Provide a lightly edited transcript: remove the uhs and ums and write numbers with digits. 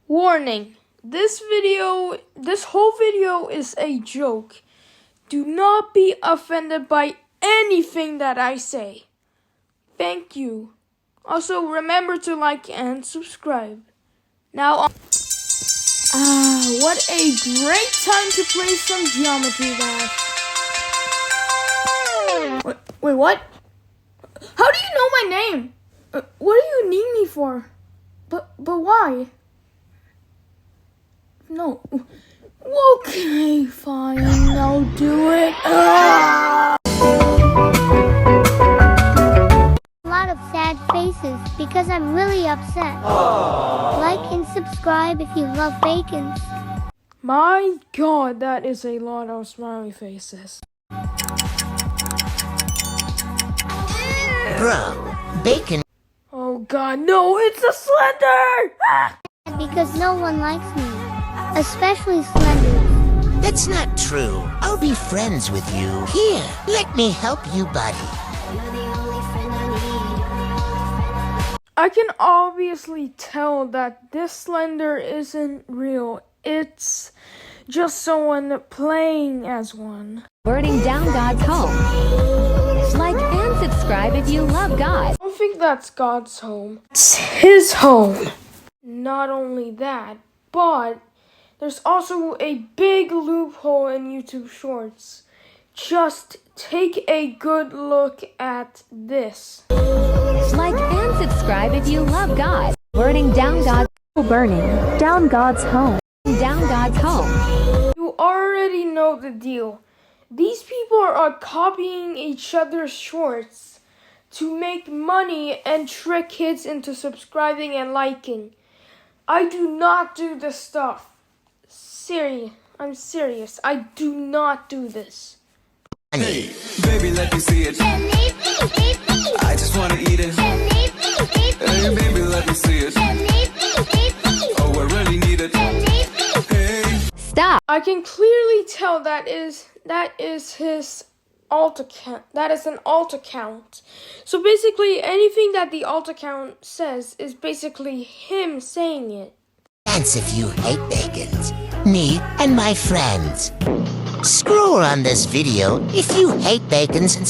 Warning, this whole video is a joke. Do not be offended by anything that I say. Thank you. Also, remember to like and subscribe. Now, what a great time to play some geometry math. Wait, what? How do you know my name? What do you need me for? But why? No. Okay, fine. I'll do it. A lot of sad faces because I'm really upset. Like and subscribe if you love bacon. My God, that is a lot of smiley faces. Bro, bacon. Oh God, no, it's a Slender! Because no one likes me, especially Slenders. That's not true. I'll be friends with you. Here, let me help you, buddy. I can obviously tell that this Slender isn't real. It's just someone playing as one. Burning down God's home. Like and subscribe if you love God. I don't think that's God's home. It's his home. Not only that, but there's also a big loophole in YouTube Shorts. Just take a good look at this. Like and subscribe if you love God. Burning down God's home. Down God's home. You already know the deal. These people are copying each other's shorts to make money and trick kids into subscribing and liking. I do not do this stuff. I'm serious. I do not do this. Hey, baby, let me see it. I just wanna eat it. Hey, baby, let me see it. Oh, I really need it. Hey. Stop. I can clearly tell that is his alt account. That is an alt account. So basically, anything that the alt account says is basically him saying it. Thanks if you hate bacons. Me and my friends. Scroll on this video if you hate bacons and